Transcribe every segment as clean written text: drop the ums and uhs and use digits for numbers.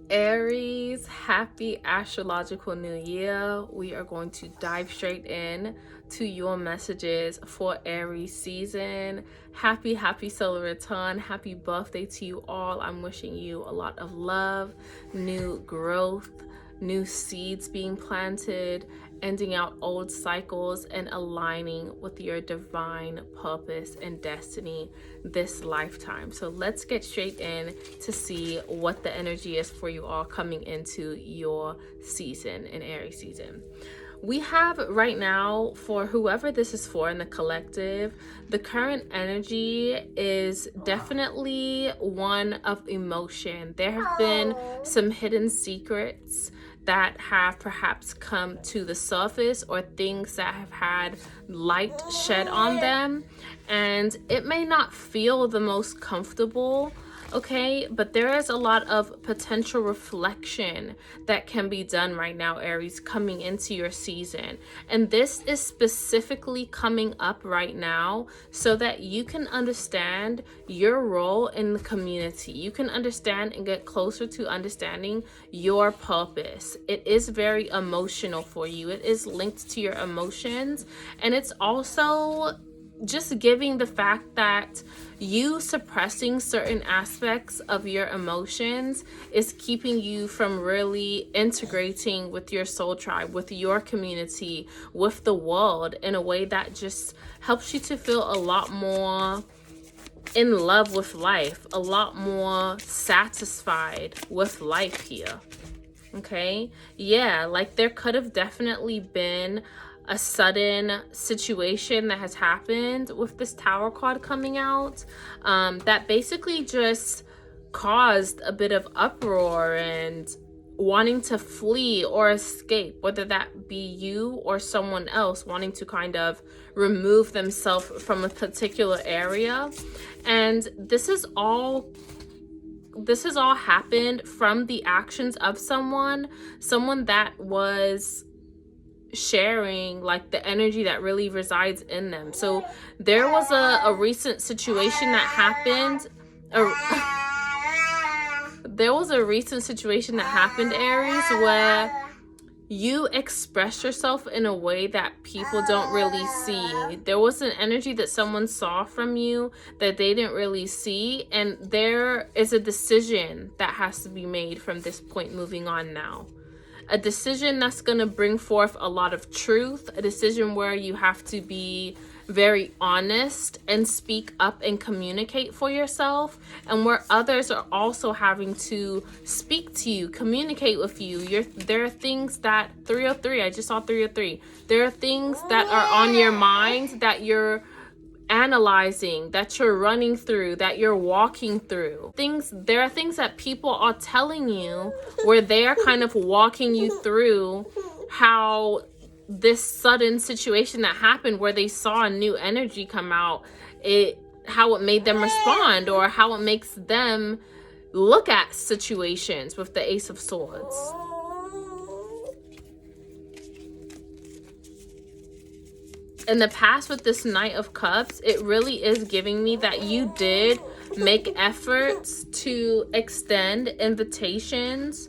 Aries, happy astrological new year. We are going to dive straight in to your messages for Aries season. Happy solar return. Happy birthday to you all. I'm wishing you a lot of love, new growth, new seeds being planted, ending out old cycles, and aligning with your divine purpose and destiny this lifetime. So let's get straight in to see what the energy is for you all coming into your season, in Aries season. We have right now, for whoever this is for in the collective, the current energy is definitely one of emotion. There have been some hidden secrets that have perhaps come to the surface, or things that have had light shed on them, and it may not feel the most comfortable, okay, but there is a lot of potential reflection that can be done right now, Aries, coming into your season. And this is specifically coming up right now so that you can understand your role in the community. You can understand and get closer to understanding your purpose. It is very emotional for you. It is linked to your emotions, and it's also just giving the fact that you suppressing certain aspects of your emotions is keeping you from really integrating with your soul tribe, with your community, with the world, in a way that just helps you to feel a lot more in love with life, a lot more satisfied with life here. Okay, yeah, like there could have definitely been a sudden situation that has happened with this Tower card coming out, that basically just caused a bit of uproar and wanting to flee or escape, whether that be you or someone else wanting to kind of remove themselves from a particular area. And this has all happened from the actions of someone that was sharing like the energy that really resides in them. So there was a recent situation that happened. There was a recent situation that happened, Aries, where you express yourself in a way that people don't really see. There was an energy that someone saw from you that they didn't really see, and there is a decision that has to be made from this point moving on now. A decision that's going to bring forth a lot of truth, a decision where you have to be very honest and speak up and communicate for yourself, and where others are also having to speak to you, communicate with you. There are things that 303, I just saw 303. There are things that are on your mind that you're analyzing, that you're running through, that you're walking through. There are things that people are telling you where they are kind of walking you through how this sudden situation that happened, where they saw a new energy come out, how it made them respond, or how it makes them look at situations with the Ace of Swords. In the past, with this Knight of Cups, it really is giving me that you did make efforts to extend invitations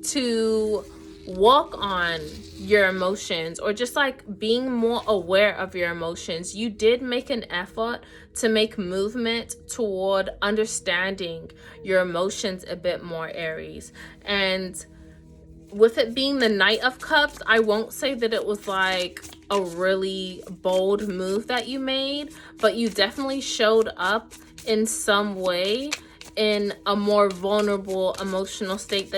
to work on your emotions, or just like being more aware of your emotions. You did make an effort to make movement toward understanding your emotions a bit more, Aries. And with it being the Knight of Cups, I won't say that it was like a really bold move that you made, but you definitely showed up in some way in a more vulnerable emotional state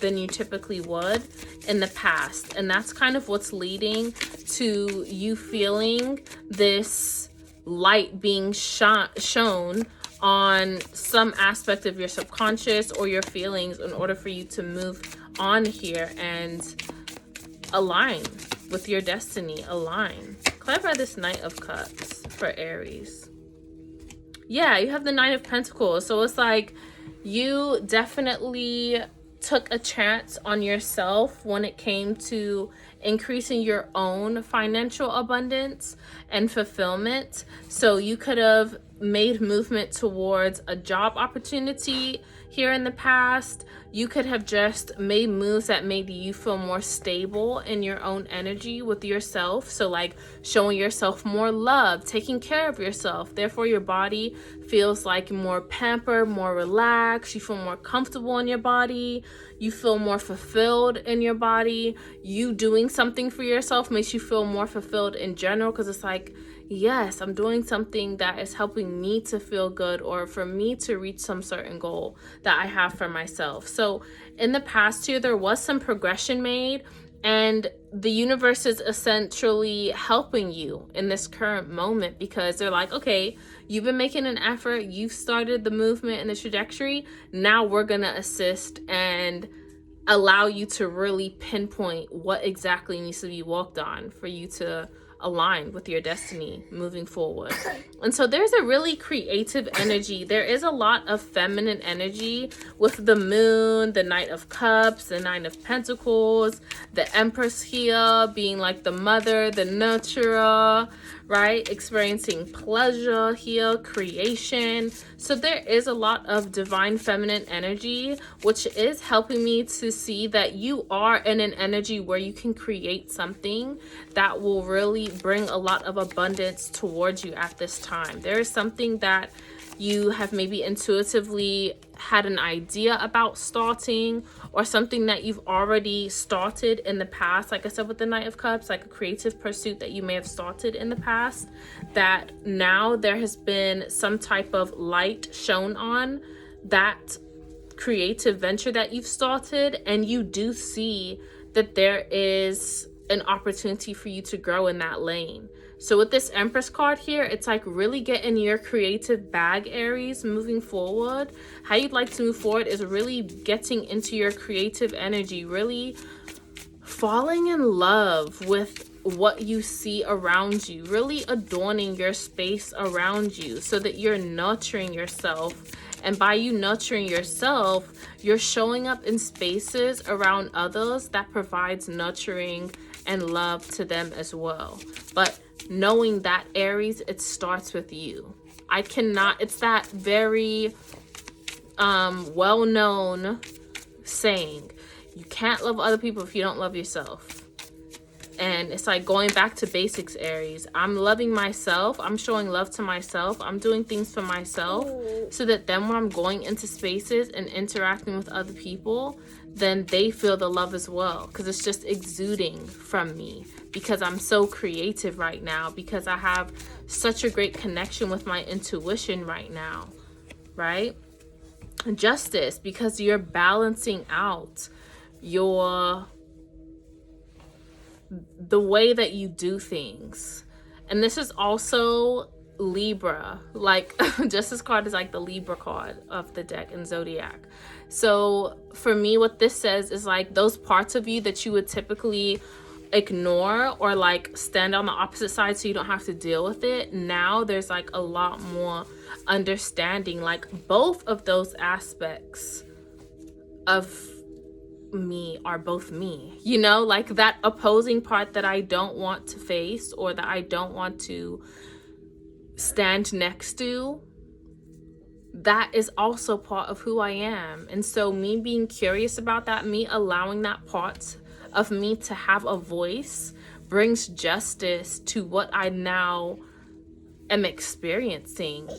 than you typically would in the past. And that's kind of what's leading to you feeling this light being shown on some aspect of your subconscious or your feelings, in order for you to move on here and align with your destiny. Align. Clarify this Knight of Cups for Aries. Yeah, you have the Nine of Pentacles. So it's like you definitely took a chance on yourself when it came to increasing your own financial abundance and fulfillment. So you could have made movement towards a job opportunity. here in the past. You could have just made moves that made you feel more stable in your own energy with yourself. So like showing yourself more love, taking care of yourself. Therefore, your body feels like more pampered, more relaxed. You feel more comfortable in your body. You feel more fulfilled in your body. You doing something for yourself makes you feel more fulfilled in general, because it's like, yes, I'm doing something that is helping me to feel good, or for me to reach some certain goal that I have for myself. So in the past year, there was some progression made, and the universe is essentially helping you in this current moment, because they're like, okay, you've been making an effort, you've started the movement and the trajectory, now we're gonna assist and allow you to really pinpoint what exactly needs to be walked on for you to align with your destiny moving forward. And so there's a really creative energy. There is a lot of feminine energy with the moon, the Knight of Cups, the Nine of Pentacles, the Empress here being like the mother, the nurturer, right? Experiencing pleasure here, creation. So there is a lot of divine feminine energy, which is helping me to see that you are in an energy where you can create something that will really bring a lot of abundance towards you at this time. There is something that you have maybe intuitively had an idea about starting, or something that you've already started in the past. Like I said, with the Knight of Cups, like a creative pursuit that you may have started in the past, that now there has been some type of light shown on that creative venture that you've started, and you do see that there is an opportunity for you to grow in that lane. So with this Empress card here, it's like really get in your creative bag, Aries, moving forward. How you'd like to move forward is really getting into your creative energy, really falling in love with what you see around you, really adorning your space around you so that you're nurturing yourself. And by you nurturing yourself, you're showing up in spaces around others that provides nurturing and love to them as well. But knowing that, Aries, it starts with you. It's that very well-known saying, you can't love other people if you don't love yourself. And it's like going back to basics, Aries. I'm loving myself. I'm showing love to myself. I'm doing things for myself so that then when I'm going into spaces and interacting with other people, then they feel the love as well, because it's just exuding from me, because I'm so creative right now, because I have such a great connection with my intuition right now, right? Justice, because you're balancing out the way that you do things. And this is also Libra. Like Justice card is like the Libra card of the deck in Zodiac. So for me, what this says is like those parts of you that you would typically ignore or like stand on the opposite side so you don't have to deal with it, now there's like a lot more understanding. Like both of those aspects of me are both me, you know, like that opposing part that I don't want to face or that I don't want to stand next to, that is also part of who I am. And so me being curious about that, me allowing that part of me to have a voice, brings justice to what I now am experiencing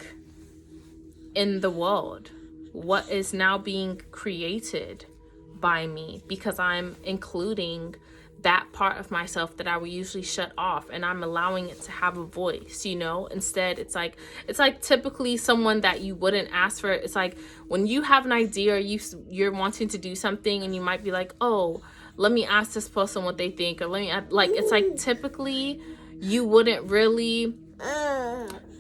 in the world, what is now being created by me, because I'm including that part of myself that I would usually shut off, and I'm allowing it to have a voice, you know. Instead, it's like typically someone that you wouldn't ask for. It's like when you have an idea or you're wanting to do something, and you might be like, oh, let me ask this person what they think, or let me like, it's like typically you wouldn't really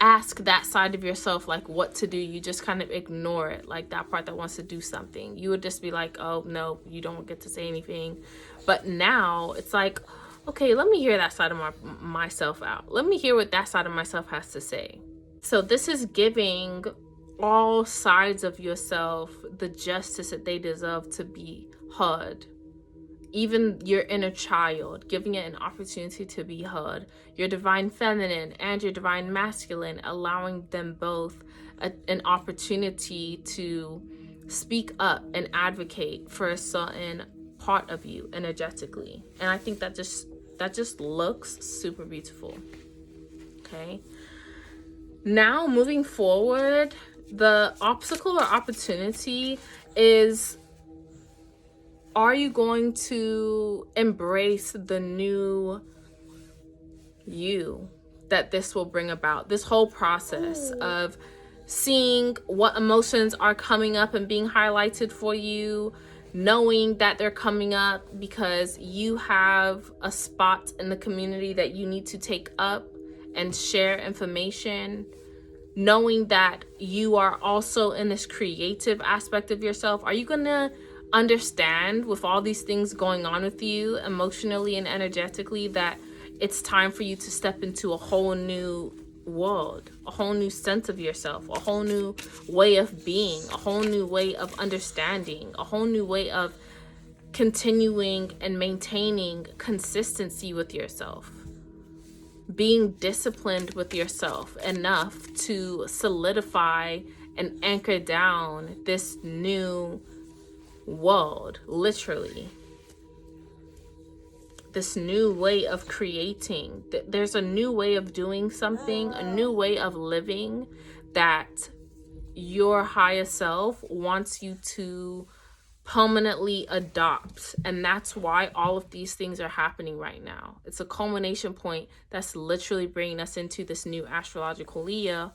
ask that side of yourself like what to do. You just kind of ignore it, like that part that wants to do something. You would just be like, oh no, you don't get to say anything. But now it's like, okay, let me hear that side of myself out. Let me hear what that side of myself has to say. So this is giving all sides of yourself the justice that they deserve to be heard. Even your inner child, giving it an opportunity to be heard. Your divine feminine and your divine masculine, allowing them both an opportunity to speak up and advocate for a certain part of you energetically. And I think that just looks super beautiful. Okay. Now moving forward, the obstacle or opportunity is, are you going to embrace the new you that this will bring about? This whole process of seeing what emotions are coming up and being highlighted for you, knowing that they're coming up because you have a spot in the community that you need to take up and share information, knowing that you are also in this creative aspect of yourself. Are you gonna understand, with all these things going on with you emotionally and energetically, that it's time for you to step into a whole new world, a whole new sense of yourself, a whole new way of being, a whole new way of understanding, a whole new way of continuing and maintaining consistency with yourself, being disciplined with yourself enough to solidify and anchor down this new world, literally. This new way of creating. There's a new way of doing something, a new way of living that your higher self wants you to permanently adopt. And that's why all of these things are happening right now. It's a culmination point that's literally bringing us into this new astrological year,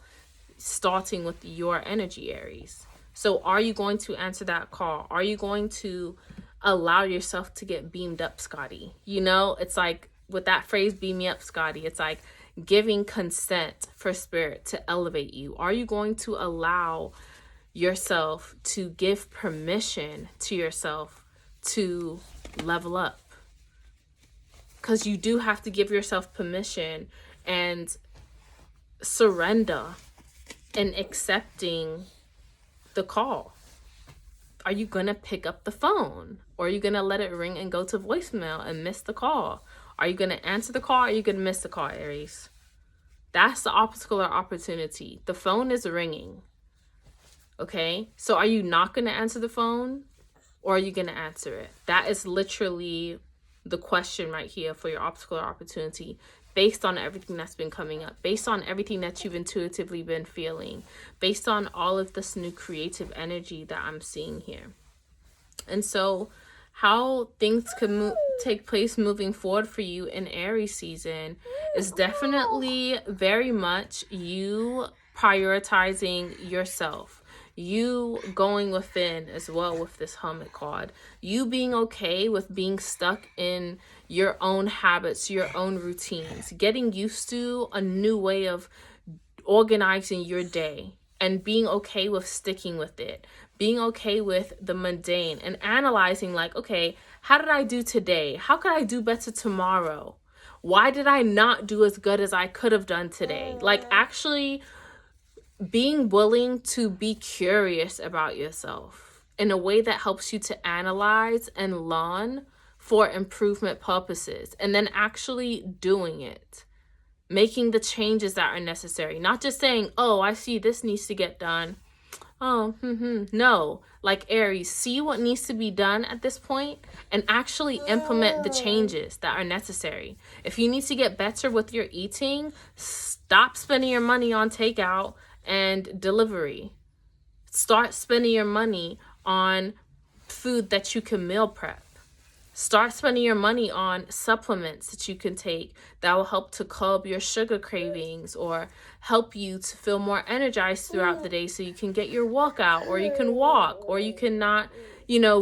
starting with your energy, Aries. So are you going to answer that call? Are you going to allow yourself to get beamed up, Scotty? You know, it's like with that phrase, beam me up, Scotty, it's like giving consent for spirit to elevate you. Are you going to allow yourself to give permission to yourself to level up? Because you do have to give yourself permission and surrender in accepting the call. Are you going to pick up the phone? Or are you going to let it ring and go to voicemail and miss the call? Are you going to answer the call? Or are you going to miss the call, Aries? That's the obstacle or opportunity. The phone is ringing. Okay? So are you not going to answer the phone? Or are you going to answer it? That is literally the question right here for your obstacle or opportunity, based on everything that's been coming up, based on everything that you've intuitively been feeling, based on all of this new creative energy that I'm seeing here. And so how things can take place moving forward for you in Aries season is definitely very much you prioritizing yourself, you going within as well with this Hermit card, you being okay with being stuck in your own habits, your own routines, getting used to a new way of organizing your day and being okay with sticking with it, being okay with the mundane and analyzing like, okay, how did I do today? How could I do better tomorrow? Why did I not do as good as I could have done today? Like actually being willing to be curious about yourself in a way that helps you to analyze and learn for improvement purposes, and then actually doing it, making the changes that are necessary, not just saying, oh, I see this needs to get done. Oh, no, like Aries, see what needs to be done at this point and actually implement the changes that are necessary. If you need to get better with your eating, stop spending your money on takeout and delivery. Start spending your money on food that you can meal prep. Start spending your money on supplements that you can take that will help to curb your sugar cravings or help you to feel more energized throughout the day so you can get your workout, or you can walk, or you can not,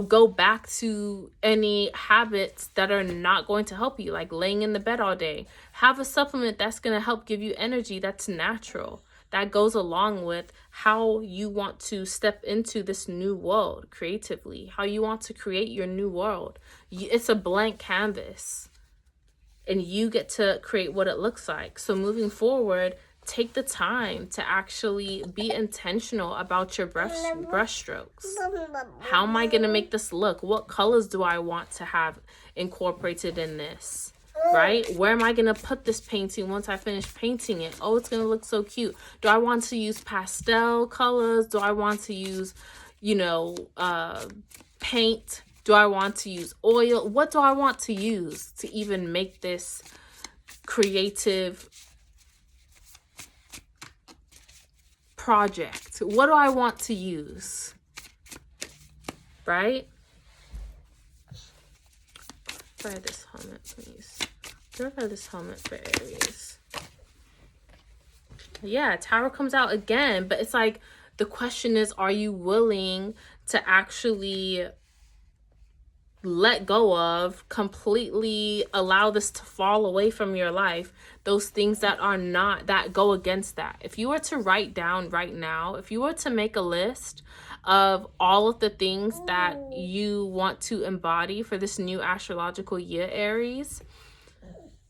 go back to any habits that are not going to help you, like laying in the bed all day. Have a supplement that's going to help give you energy that's natural, that goes along with how you want to step into this new world creatively, how you want to create your new world. It's a blank canvas and you get to create what it looks like. So moving forward, take the time to actually be intentional about your brush strokes. How am I going to make this look? What colors do I want to have incorporated in this? Right? Where am I going to put this painting once I finish painting it? Oh, it's going to look so cute. Do I want to use pastel colors? Do I want to use, you know, paint? Do I want to use oil? What do I want to use to even make this creative project? What do I want to use? Right? Try this helmet, please. Try this helmet for Aries. Yeah, Tower comes out again, but it's like the question is, are you willing to actually let go of, completely allow this to fall away from your life, those things that are not, that go against that? If you were to write down right now, if you were to make a list of all of the things that you want to embody for this new astrological year, Aries,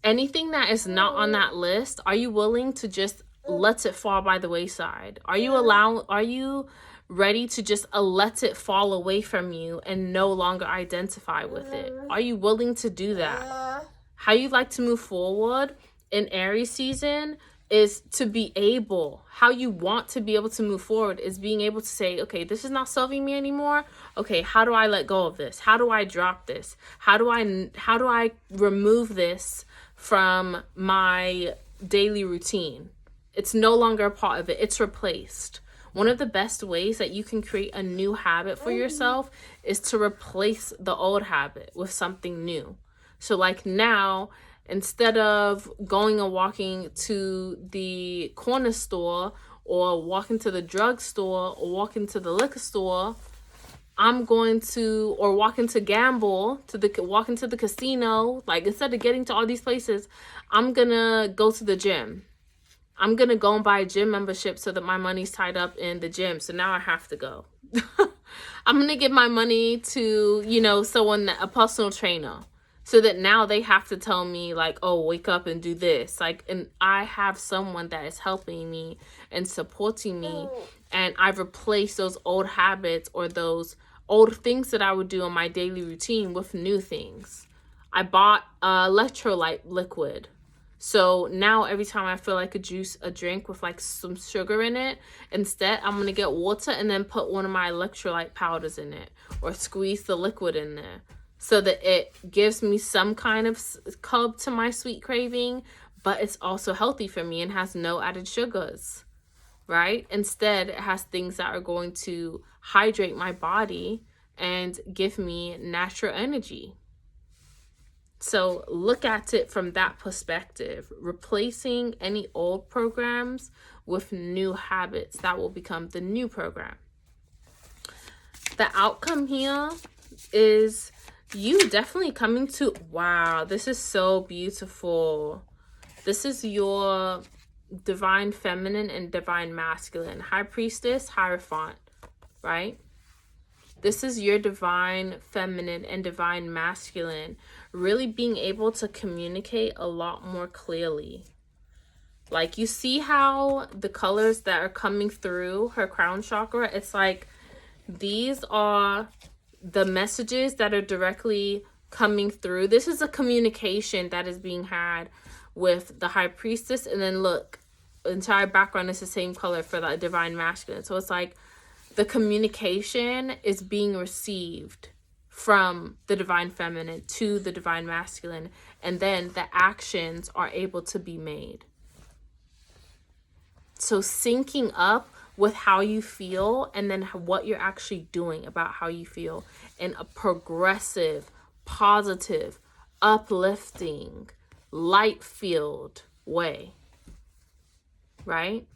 anything that is not on that list, are you willing to just let it fall by the wayside? Are you ready to just let it fall away from you and no longer identify with it? Are you willing to do that? How you like to move forward in Aries season is to be able, how you want to be able to move forward is being able to say, okay, this is not serving me anymore. Okay, how do I let go of this? How do I drop this? How do I remove this from my daily routine? It's no longer a part of it. It's replaced. One of the best ways that you can create a new habit for yourself is to replace the old habit with something new. So like now, instead of going and walking to the corner store or walking to the drugstore or walking to the liquor store, I'm going to, or walking to gamble, walking to the casino, like instead of getting to all these places, I'm gonna go to the gym. I'm gonna go and buy a gym membership so that my money's tied up in the gym. So now I have to go. I'm gonna give my money to, you know, someone, a personal trainer, so that now they have to tell me like, oh, wake up and do this. Like, and I have someone that is helping me and supporting me. And I've replaced those old habits or those old things that I would do in my daily routine with new things. I bought electrolyte liquid. So now every time I feel like a drink with like some sugar in it, instead I'm going to get water and then put one of my electrolyte powders in it or squeeze the liquid in there so that it gives me some kind of curb to my sweet craving, but it's also healthy for me and has no added sugars, right? Instead, it has things that are going to hydrate my body and give me natural energy. So look at it from that perspective, replacing any old programs with new habits that will become the new program. The outcome here is you definitely coming to, wow, this is so beautiful. This is your divine feminine and divine masculine, high priestess, hierophant, right? This is your divine feminine and divine masculine really being able to communicate a lot more clearly. Like, you see how the colors that are coming through her crown chakra, it's like these are the messages that are directly coming through. This is a communication that is being had with the high priestess. And then look, the entire background is the same color for the divine masculine. So it's like the communication is being received from the divine feminine to the divine masculine, and then the actions are able to be made. So syncing up with how you feel and then what you're actually doing about how you feel in a progressive, positive, uplifting, light-filled way, right?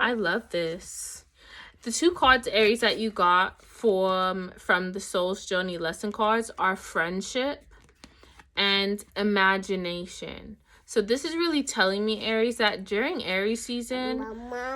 I love this. The two cards, Aries, that you got from the Soul's Journey lesson cards are friendship and imagination. So this is really telling me, Aries, that during Aries season,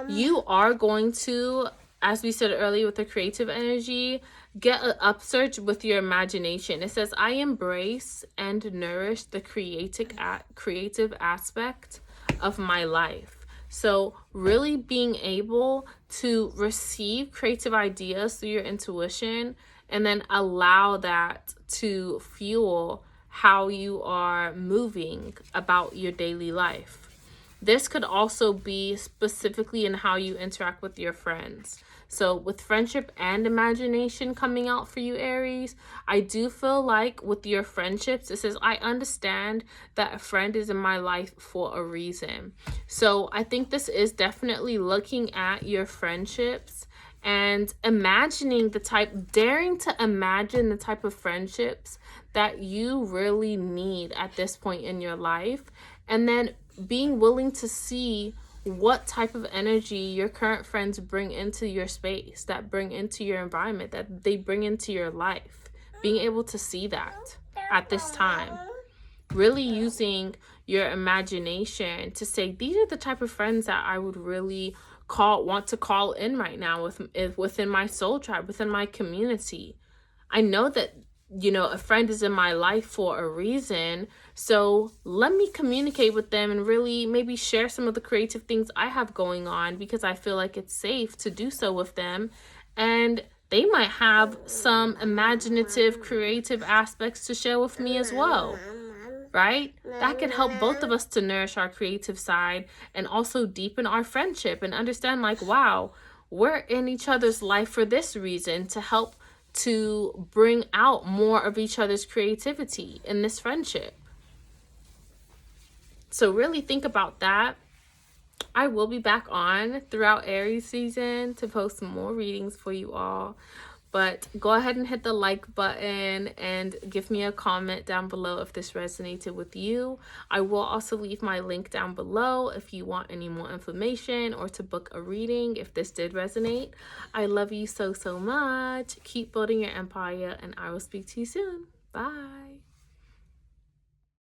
you are going to, as we said earlier with the creative energy, get an upsurge with your imagination. It says, I embrace and nourish the creative aspect of my life. So really being able to receive creative ideas through your intuition and then allow that to fuel how you are moving about your daily life. This could also be specifically in how you interact with your friends. So with friendship and imagination coming out for you, Aries, I do feel like with your friendships, it says, I understand that a friend is in my life for a reason. So I think this is definitely looking at your friendships and daring to imagine the type of friendships that you really need at this point in your life. And then being willing to see what type of energy your current friends bring into your space, that bring into your environment, that they bring into your life. Being able to see that at this time. Really using your imagination to say, these are the type of friends that I would really want to call in right now within my soul tribe, within my community. I know that, a friend is in my life for a reason. So let me communicate with them and really maybe share some of the creative things I have going on, because I feel like it's safe to do so with them. And they might have some imaginative, creative aspects to share with me as well. Right? That could help both of us to nourish our creative side and also deepen our friendship and understand, like, wow, we're in each other's life for this reason, to help to bring out more of each other's creativity in this friendship. So really think about that. I will be back on throughout Aries season to post some more readings for you all. But go ahead and hit the like button and give me a comment down below if this resonated with you. I will also leave my link down below if you want any more information or to book a reading if this did resonate. I love you so, so much. Keep building your empire, and I will speak to you soon. Bye.